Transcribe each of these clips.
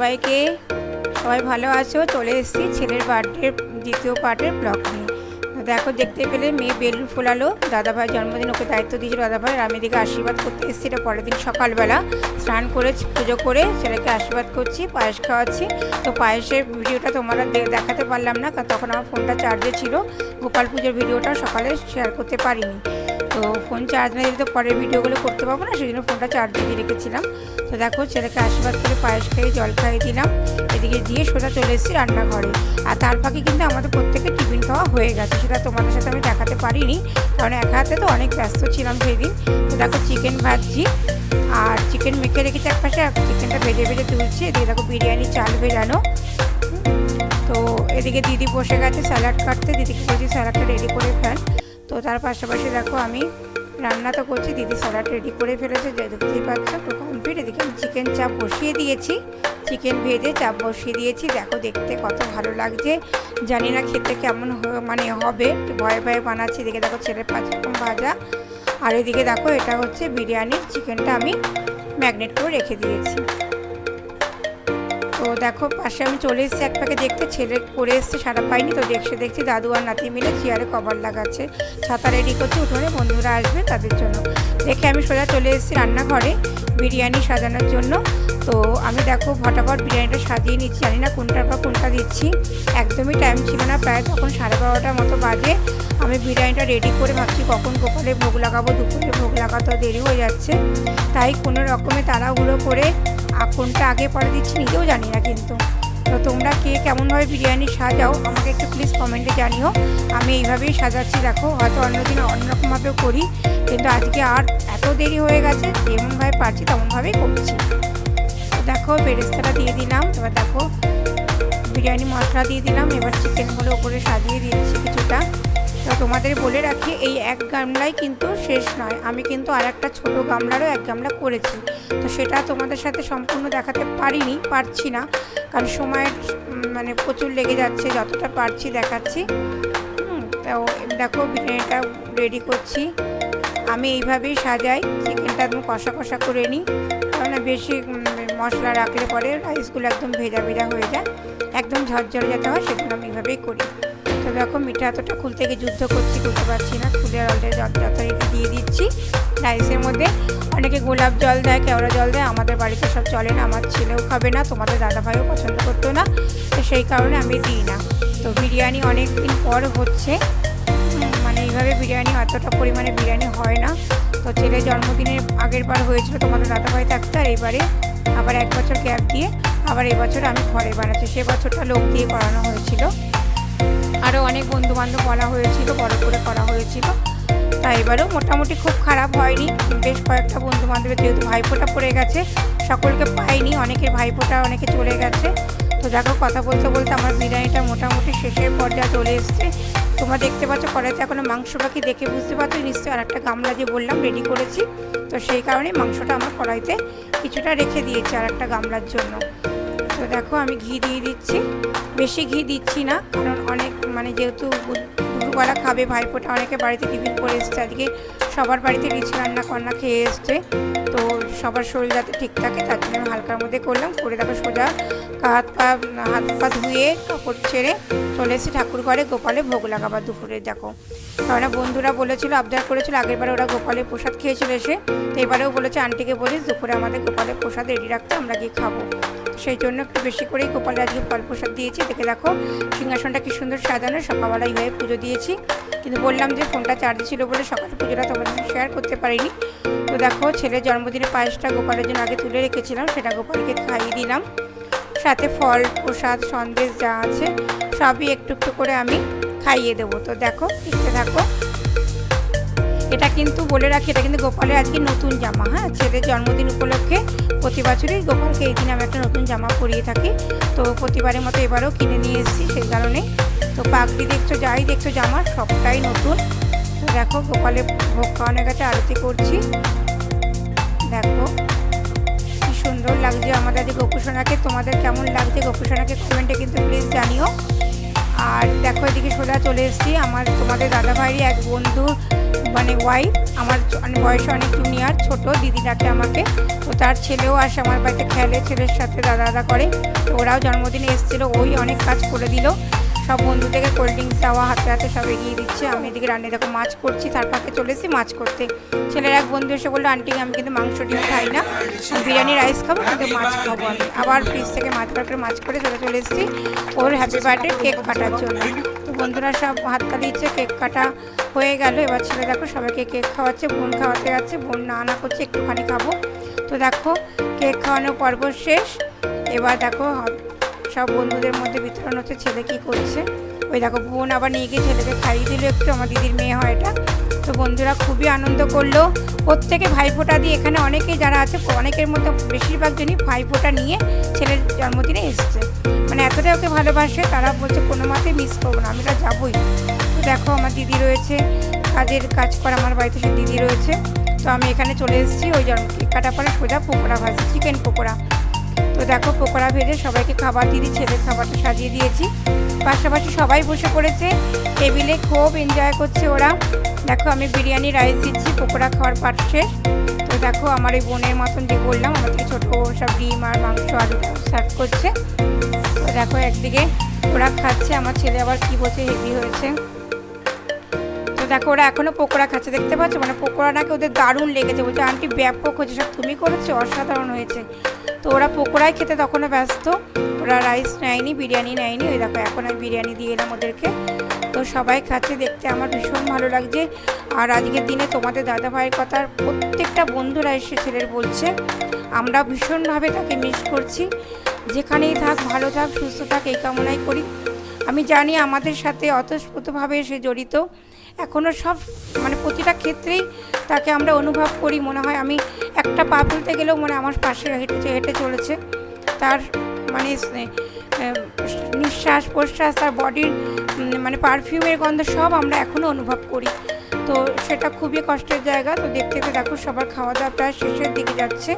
সবাইকে। সবাই ভালো আছো? চলে এসেছি ছেলের বার্থডে দ্বিতীয় পার্টের ব্লগ নিয়ে। দেখো, দেখতে পেলে মেয়ে বেলুন ফোলালো, দাদাভাই জন্মদিন ওকে দায়িত্ব দিয়েছিল দাদাভাই, আর আমি এদিকে আশীর্বাদ করতে এসেছি। এটা পরের দিন সকালবেলা স্নান করে পুজো করে ছেলেকে আশীর্বাদ করছি, পায়েস খাওয়াচ্ছি। তো পায়েসের ভিডিওটা তোমরা দেখাতে পারলাম না, কারণ তখন আমার ফোনটা চার্জে ছিল। গোপাল পুজোর ভিডিওটা সকালে শেয়ার করতে পারিনি। তো ফোন চার্জ না দিলে তো পরের ভিডিওগুলো করতে পারবো না, সেই জন্য ফোনটা চার্জে দিয়ে রেখেছিলাম। তো দেখো, ছেলেকে আশীর্বাদ করে পায়েস খেয়ে জল খাইয়ে দিলাম। এদিকে দিয়ে সোজা চলে এসেছি রান্নাঘরে। আর তার ফাঁকে কিন্তু আমাদের প্রত্যেকের টিফিন খাওয়া হয়ে গেছে, সেটা তোমাদের সাথে আমি দেখাতে পারিনি, কারণ একা হাতে তো অনেক ব্যস্ত ছিলাম সেই দিন। তো দেখো, চিকেন ভাজছি আর চিকেন মেখে রেখেছি এক পাশে, আর চিকেনটা ভেজে ভেজে তুলছি। এদিকে দেখো বিরিয়ানি চাল ভেজানো। তো এদিকে দিদি বসে গেছে স্যালাড কাটতে, দিদিকে বলছি স্যালাডটা রেডি করে ফেল। তো তার পাশাপাশি দেখো আমি রান্না তো করছি, দিদি স্যালাড রেডি করে ফেলেছে, দেখতেই পাচ্ছ। তো কমপ্লিট। এদিকে আমি চিকেন চাপ বসিয়ে দিয়েছি, চিকেন ভেজে চাপ বসিয়ে দিয়েছি। দেখো, দেখতে কত ভালো লাগছে। জানি না খেতে কেমন মানে হবে, ভয়ে ভয়ে বানাচ্ছি। এদিকে দেখো ছেলের 5 রকম ভাজা, আর এদিকে দেখো এটা হচ্ছে বিরিয়ানির চিকেনটা আমি ম্যাগনেট করে রেখে দিয়েছি। তো দেখো, পাশে আমি চলে এসেছি এক পাকে দেখতে, ছেলে পরে এসছে সারা পাইনি। তো দেখছি দাদু আর নাতি মিলে চেয়ারে কভার লাগাচ্ছে, ছাতা রেডি করছে, উঠোনে বন্ধুরা আসবে তাদের জন্য। দেখে আমি সোজা চলে এসেছি রান্নাঘরে বিরিয়ানি সাজানোর জন্য। তো আমি দেখো ফটাফট বিরিয়ানিটা সাজিয়ে নিচ্ছি, জানি না কোনটার পর কোনটা দিচ্ছি, একদমই টাইম ছিল না। প্রায় তখন 12:30টার মতো বাজে। আমি বিরিয়ানিটা রেডি করে ভাবছি কখন গোপালে ভোগ লাগাবো, দুপুরে ভোগ লাগাতে দেরি হয়ে যাচ্ছে, তাই কোনো রকমে তাড়াহুড়ো করে কোনটা আগে পরে দিচ্ছি নিজেও জানি না। কিন্তু তো তোমরা কে কেমনভাবে বিরিয়ানি সাজাও আমাকে একটু প্লিজ কমেন্টে জানিও। আমি এইভাবেই সাজাচ্ছি। দেখো, হয়তো অন্যদিন অন্যরকমভাবেও করি, কিন্তু আজকে আর এত দেরি হয়ে গেছে, যেমনভাবে পারছি তেমনভাবেই করছি। তো দেখো, বেরেস্তাটা দিয়ে দিলাম। এবার দেখো বিরিয়ানি মশলা দিয়ে দিলাম। এবার চিকেনগুলো ওপরে সাজিয়ে দিচ্ছি কিছুটা। তো তোমাদের বলে রাখি, এই এক গামলাই কিন্তু শেষ নয়, আমি কিন্তু আর একটা ছোটো গামলারও 1 গামলা করেছি। তো সেটা তোমাদের সাথে সম্পূর্ণ দেখাতে পারছি না, কারণ সময়ের মানে প্রচুর লেগে যাচ্ছে। যতটা পারছি দেখাচ্ছি। তো দেখো বিরিয়ানিটা রেডি করছি। আমি এইভাবেই সাজাই, চিকেনটা একদম কষা কষা করে নিই, কারণ বেশি মশলা রাখলে পরে রাইসগুলো একদম ভেজা ভেজা হয়ে যায়, একদম ঝরঝরে যেতে হয়, সেজন্য আমি এইভাবেই করি। তো দেখো, মিঠা এতটা খুলতে গিয়ে যুদ্ধ করছি, খুলতে পারছি না, খুলে অলরেডি যথারীতি দিয়ে দিচ্ছি রাইসের মধ্যে। অনেকে গোলাপ জল দেয়, কেওড়া জল দেয়, আমাদের বাড়িতে সব চলে না, আমার ছেলেও খাবে না, তোমাদের দাদাভাইও পছন্দ করতো না, তো সেই কারণে আমি দিই না। তো বিরিয়ানি অনেক দিন পর হচ্ছে, মানে এইভাবে বিরিয়ানি এতটা পরিমাণে বিরিয়ানি হয় না। তো ছেলের জন্মদিনের আগের বার হয়েছিল তোমাদের দাদাভাই থাকতে, আর এবারে আবার 1 বছর গ্যাপ দিয়ে আবার এবছর আমি ঘরে বানাচ্ছি। সে বছরটা লোক দিয়ে করানো হয়েছিল, আরও অনেক বন্ধুবান্ধব বলা হয়েছিল, বড় করে করা হয়েছিল। তাই এবারেও মোটামুটি খুব খারাপ হয়নি। বেশ কয়েকটা বন্ধুবান্ধবের যেহেতু ভাইফোঁটা পড়ে গেছে, সকলকে পাইনি, অনেকের ভাইফোঁটা অনেকে চলে গেছে। তো দেখো, কথা বলতে বলতে আমার বিরিয়ানিটা মোটামুটি শেষের পর্যায়ে চলে এসছে। তোমরা দেখতে পাচ্ছ কড়াইতে এখনও মাংস বাকি, দেখে বুঝতে পারছো নিশ্চয়ই। আর একটা গামলা যে বললাম রেডি করেছি, তো সেই কারণে মাংসটা আমার কড়াইতে কিছুটা রেখে দিয়েছি আর একটা গামলার জন্য। তো দেখো, আমি ঘি দিয়ে দিচ্ছি, বেশি ঘি দিচ্ছি না, কারণ অনেক মানে যেহেতু দুপুরবেলা খাবে ভাইফোঁটা, অনেকে বাড়িতে টিফিন করে এসছে, আজকে সবার বাড়িতে রিচ রান্না কন্না খেয়ে এসছে। তো সবার শরীর যাতে ঠিক থাকে তার জন্য আমি হালকার মধ্যে করলাম। করে দেখো সোজা হাত পা ধুয়ে কাপড় ছেড়ে চলে এসেছি ঠাকুর ঘরে গোপালে ভোগ লাগাবার দুপুরে। দেখো, কারণ বন্ধুরা বলেছিল, আবদার করেছিল, আগেরবারে ওরা গোপালের প্রসাদ খেয়েছিল এসে, তো এবারেও বলেছে আন্টিকে বলিস দুপুরে আমাদের গোপালের প্রসাদ রেডি রাখতে, আমরা গিয়ে খাবো। সেই জন্য একটু বেশি করেই গোপালের আজকে ফল প্রসাদ দিয়েছি। দেখে দেখো সিংহাসনটা কি সুন্দর সাজানো, সকালবেলা এইভাবে পুজো দিয়েছি, কিন্তু বললাম যে ফোনটা চার্জে ছিল বলে সকালে পুজোটা তোমাদের সঙ্গে শেয়ার করতে পারিনি। তো দেখো, ছেলের জন্মদিনের পায়েসটা গোপালের জন্য আগে তুলে রেখেছিলাম, সেটা গোপালকে খাইয়ে দিলাম, সাথে ফল প্রসাদ সন্দেশ যা আছে সবই একটু একটু করে আমি খাইয়ে দেবো। তো দেখো, দেখতে থাকো। এটা কিন্তু বলে রাখি, এটা কিন্তু গোপালের আজকে নতুন জামা। হ্যাঁ, ছেলের জন্মদিন উপলক্ষে প্রতি বছরই গোপালকে এই দিনে আমি একটা নতুন জামা পরিয়ে থাকি। তো প্রতিবারের মতো এবারেও কিনে নিয়ে এসেছি সেই কারণে। তো পাগড়ি দেখছো, যাই দেখছো জামা সবটাই নতুন। তো দেখো, গোপালের ভোগ খাওয়ানোর কাছে আরতি করছি। দেখো কি সুন্দর লাগছে আমাদের আজকে গোপুসোনাকে। তোমাদের কেমন লাগছে গোপুসোনাকে কমেন্টে কিন্তু প্লিজ জানিও। আর দেখো এদিকে সোজা চলে এসেছি আমার তোমাদের দাদাভাইয়েরই এক বন্ধু মানে ওয়াইফ, আমার মানে বয়সে অনেক জুনিয়র, ছোট দিদি ডাকে আমাকে। তো তার ছেলেও আসে আমার বাড়িতে, খেলে, ছেলের সাথে দাদা করে। তো ওরাও জন্মদিনে এসেছিলো, ওই অনেক কাজ করে দিল, সব বন্ধুদেরকে কোল্ড ড্রিঙ্কস দেওয়া, হাতে হাতে সব এগিয়ে দিচ্ছে। আমি এদিকে রান্না দেখো মাছ করছি, তার পাকে চলে এসেছি মাছ করতে। ছেলের এক বন্ধু এসে বললো, আন্টি আমি কিন্তু মাংস ডিম খাই না, বিরিয়ানি রাইস খাবো, কিন্তু মাছ খাবো। আমি আবার ফ্রিজ থেকে মাছ বার করে মাছ করে চলে এসেছি ওর হ্যাপি বার্থডে কেক কাটার জন্য। তো বন্ধুরা সব হাতটা দিচ্ছে, কেক কাটা হয়ে গেল। এবার ছেলে দেখো সবাইকে কেক খাওয়াচ্ছে, বোন খাওয়াতে যাচ্ছে, বোন না করছে একটুখানি খাবো। তো দেখো কেক খাওয়ানোর পর্ব শেষ। এবার দেখো সব বন্ধুদের মধ্যে বিতরণ হচ্ছে। ছেলে কি করছে ওই দেখো, বোন আবার নিয়ে গিয়ে ছেলেকে খাইয়ে দিল একটু, আমার দিদির মেয়ে হয় এটা। তো বন্ধুরা খুবই আনন্দ করলো, প্রত্যেকে ভাইফোঁটা দিয়ে, এখানে অনেকেই যারা আছে অনেকের মধ্যে বেশিরভাগ জনই ভাইফোঁটা নিয়ে ছেলের জন্মদিনে এসছে, মানে এতটাই ওকে ভালোবাসে, তারা বলছে কোনো মতে মিস করবো না, আমি তো যাবোই। তো দেখো আমার দিদি রয়েছে, কাজ করা আমার বাড়িতে সে দিদি রয়েছে। তো আমি এখানে চলে এসেছি ওই কেক কাটা পরে সোজা পকোড়া ভাজছি, চিকেন পকোড়া। তো দেখো পকোড়া ভেজে সবাইকে খাবার দিয়ে ছেলের খাবারটা সাজিয়ে দিয়েছি। পাশাপাশি সবাই বসে পড়েছে টেবিলে, খুব এনজয় করছে ওরা। দেখো আমি বিরিয়ানি রাইস দিচ্ছি, পকোড়া খাওয়ার পাট শেষ। তো দেখো আমার এই বোনের মতন যে বললাম, আমার থেকে ছোটো সব ডিম আর মাংস আলু সার্ভ করছে। তো দেখো একদিকে ওরা খাচ্ছে, আমার ছেলে আবার কী বলছে হেভি হয়েছে। তো দেখো ওরা এখনও পকোড়া খাচ্ছে, দেখতে পাচ্ছ, মানে পকোড়া নাকি ওদের দারুণ লেগেছে, বলছে আন্টি ব্যাপক হয়েছে, সব তুমি করেছো, অসাধারণ হয়েছে। তো ওরা পকোড়াই খেতে তখনও ব্যস্ত, ওরা রাইস নেয়নি, বিরিয়ানি নেয়নি। ওই দেখো এখন আমি বিরিয়ানি দিয়ে এলাম ওদেরকে। তো সবাই খাচ্ছে, দেখতে আমার ভীষণ ভালো লাগছে। আর আজকের দিনে তোমাদের দাদাভাইয়ের কথা প্রত্যেকটা বন্ধুরা এসে ছেলের বলছে, আমরা ভীষণভাবে তাকে মিস করছি, যেখানেই থাক ভালো থাক সুস্থ থাক এই কামনাই করি। আমি জানি আমাদের সাথে অতপ্রতভাবে সে জড়িত, এখনও সব মানে প্রতিটা ক্ষেত্রেই তাকে আমরা অনুভব করি, মনে হয় আমি একটা পা ফেলতে গেলেও মনে আমার পাশে হেঁটে চলেছে। তার মানে নিঃশ্বাস প্রশ্বাস, তার বডির মানে পারফিউমের গন্ধ সব আমরা এখনও অনুভব করি। তো সেটা খুবই কষ্টের জায়গা। তো দেখতে দেখো সবার খাওয়া দাওয়া প্রায় শেষের দিকে যাচ্ছে।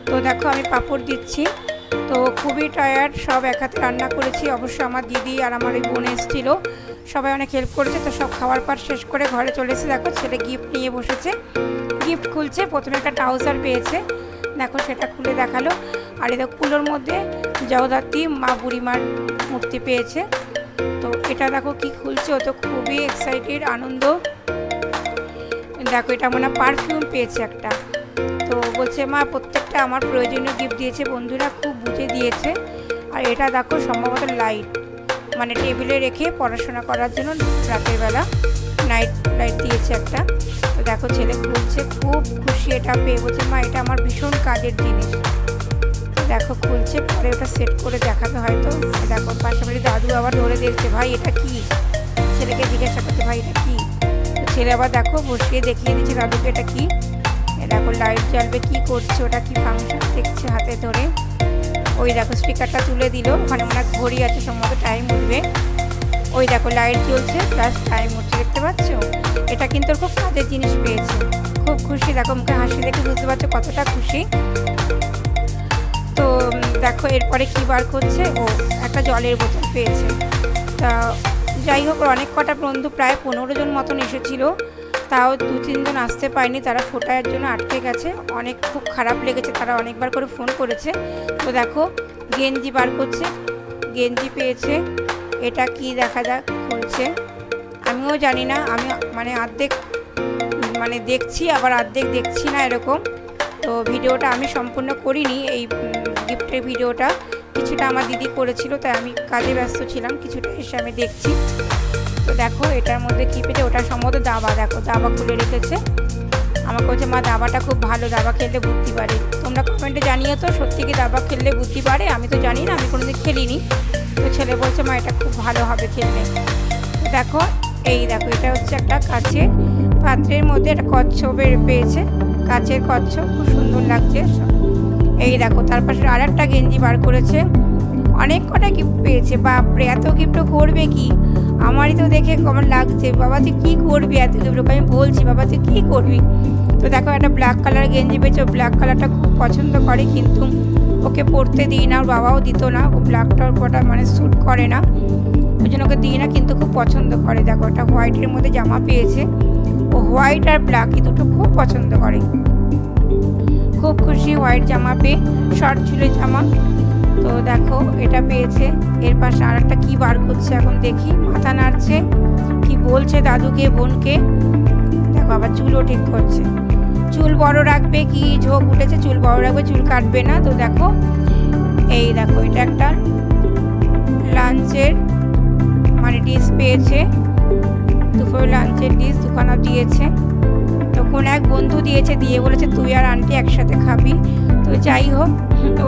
তো দেখো আমি পাঁপড় দিচ্ছি, তো খুবই টায়ার্ড, সব এক হাতে রান্না করেছি। অবশ্য আমার দিদি আর আমার এই বোন এসেছিলো, সবাই অনেক হেল্প করেছে। তো সব খাওয়ার পর শেষ করে ঘরে চলে এসে দেখো ছেলে গিফট নিয়ে বসেছে, গিফট খুলছে। প্রথমে একটা ট্রাউজার পেয়েছে, দেখো সেটা খুলে দেখালো। আর এই দেখো কুলোর মধ্যে জগদ্ধাত্রী মা বুড়িমার মূর্তি পেয়েছে। তো এটা দেখো কি খুলছে, ও তো খুবই এক্সাইটেড, আনন্দ। দেখো এটা মনে পারফিউম পেয়েছে একটা। তো বলছে মা প্রত্যেকটা আমার প্রয়োজনীয় গিফট দিয়েছে, বন্ধুরা খুব বুঝে দিয়েছে। আর এটা দেখো সম্ভবত লাইট, মানে টেবিলে রেখে পড়াশোনা করার জন্য রাতের বেলা নাইট লাইট দিয়েছে একটা। তো দেখো ছেলে খুলছে, খুব খুশি এটা পেয়ে, বলছে মা এটা আমার ভীষণ কাজের জিনিস। তো দেখো খুলছে, পরে ওটা সেট করে দেখাবে হয়তো। দেখো পাশাপাশি দাদু আবার ধরে দেখছে, ভাই এটা কি, ছেলেকে জিজ্ঞাসা করছে ভাই এটা কি। তো ছেলে আবার দেখো বসিয়ে দেখিয়ে দিচ্ছে দাদুকে এটা কি। দেখো লাইট জ্বালবে, কি করছে ওটা, কি ফাংশন দেখছে হাতে ধরে। ওই দেখো স্পিকারটা তুলে দিল, ওখানে মনে হয় ঘড়ি আছে, সম্ভবত টাইম উঠবে। ওই দেখো লাইট জ্বলছে প্লাস টাইম উঠছে, দেখতে পাচ্ছ। এটা কিন্তু খুব কাজের জিনিস পেয়েছে, খুব খুশি। দেখো মুখে হাসি দেখে বুঝতে পারছো কতটা খুশি। তো দেখো এরপরে কি বার করছে, ও একটা জলের বোতল পেয়েছে। তা যাই হোক অনেক কটা বন্ধু, প্রায় 15 জন মতন এসেছিলো, তাও 2-3 জন আসতে পারেনি, তারা ফোটার জন্য আটকে গেছে। অনেক খুব খারাপ লেগেছে, তারা অনেকবার করে ফোন করেছে। তো দেখো গেঞ্জি বার করছে, গেঞ্জি পেয়েছে। এটা কি দেখা যাক, খুলছে, আমিও জানি না, আমি মানে অর্ধেক মানে দেখছি আবার অর্ধেক দেখছি না এরকম। তো ভিডিওটা আমি সম্পূর্ণ করিনি, এই গিফটের ভিডিওটা কিছুটা আমার দিদি করেছিল, তাই আমি কাজে ব্যস্ত ছিলাম, কিছুটা এসে আমি দেখছি। তো দেখো এটার মধ্যে কী পেয়েছে, ওটা সম্ভবত দাবা, দেখো দাবা খুলে রেখেছে। আমাকে বলছে মা দাবাটা খুব ভালো, দাবা খেললে বুদ্ধি বাড়ে। তোমরা কমেন্টে জানিয়ে তো সত্যি কি দাবা খেললে বুদ্ধি বাড়ে, আমি তো জানি না, আমি কোনোদিন খেলিনি। তো ছেলে বলছে মা এটা খুব ভালো হবে খেললে। তো দেখো এই দেখো এটা হচ্ছে একটা কাচের পাত্রের মধ্যে একটা কচ্ছপের পেয়েছে, কাচের কচ্ছপ, খুব সুন্দর লাগছে। এই দেখো তার পাশে আর একটা গেঞ্জি বার করেছে, অনেক কটা গিফট পেয়েছে। বাপরে এত গিফটও করবে কি, আমারই তো দেখে কেমন লাগছে, বাবা তুই কী করবি এত গিফট, আমি বলছি বাবা তুই কী করবি। তো দেখো একটা ব্ল্যাক কালার গেঞ্জি পেয়েছে, ও ব্ল্যাক কালারটা খুব পছন্দ করে, কিন্তু ওকে পরতে দিই না, ওর বাবাও দিত না, ও ব্ল্যাকটার কটা মানে স্যুট করে না। ওই জন্য ওকে দিই না, কিন্তু খুব পছন্দ করে। দেখো ওটা হোয়াইটের মধ্যে জামা পেয়েছে, ও হোয়াইট আর ব্ল্যাক এই দুটো খুব পছন্দ করে। খুব খুশি হোয়াইট জামা পেয়ে, শর্ট চুলের জামা। তো দেখো এটা পেয়েছে। এর পাশে আর একটা কী বার করছে এখন দেখি, মাথা নাড়ছে, কি বলছে দাদুকে বোনকে। দেখো আবার চুলও ঠিক করছে, চুল বড় রাখবে, কি ঝোঁক উঠেছে, চুল বড় রাখবে, চুল কাটবে না। তো দেখো এই দেখো এটা একটা লাঞ্চের মানে ডিশ পেয়েছে, দুপুরে লাঞ্চের ডিশ দুখানা দিয়েছে। তখন এক বন্ধু দিয়েছে, দিয়ে বলেছে তুই আর আন্টি একসাথে খাবি। তো যাই হোক,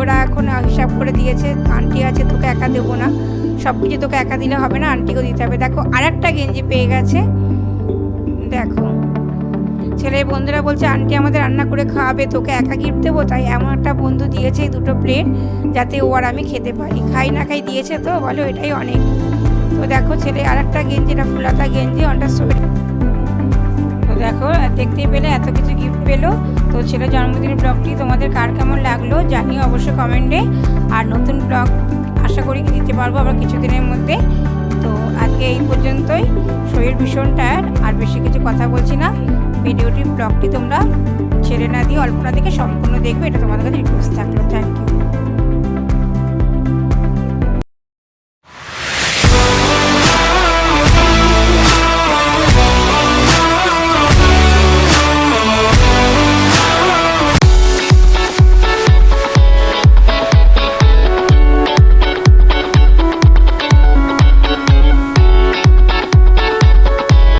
ওরা এখন হিসাব করে দিয়েছে, আন্টি আছে তোকে একা দেবো না, সব কিছু তোকে একা দিলে হবে না, আন্টিকেও দিতে হবে। দেখো আর একটা গেঞ্জি পেয়ে গেছে। দেখো ছেলের বন্ধুরা বলছে আন্টি আমাদের রান্না করে খাওয়াবে, তোকে একা গিফট দেবো, তাই এমন একটা বন্ধু দিয়েছে এই দুটো প্লেট, যাতে ও আর আমি খেতে পারি। খাই না খাই দিয়েছে, তো বলো এটাই অনেক। তো দেখো ছেলে আর একটা গেঞ্জি, এটা ফুলাতা গেঞ্জি, অনটা সোয়েটার। তো দেখো দেখতেই পেলে এত কিছু গিফট পেলো। তো ছেলের জন্মদিনের ব্লগটি তোমাদের কার কেমন লাগলো জানিও অবশ্যই কমেন্টে। আর নতুন ব্লগ আশা করি দিতে পারবো আবার কিছুদিনের মধ্যে। তো আজকে এই পর্যন্তই, শরীর ভীষণ টায়ার্ড, আর বেশি কিছু কথা বলছি না। ভিডিওটি ব্লগটি তোমরা ছেড়ে না দিয়ে অল্প না দেখে সম্পূর্ণ দেখবে, এটা তোমাদের কাছে রিকোয়েস্ট থাকলো। Thank you.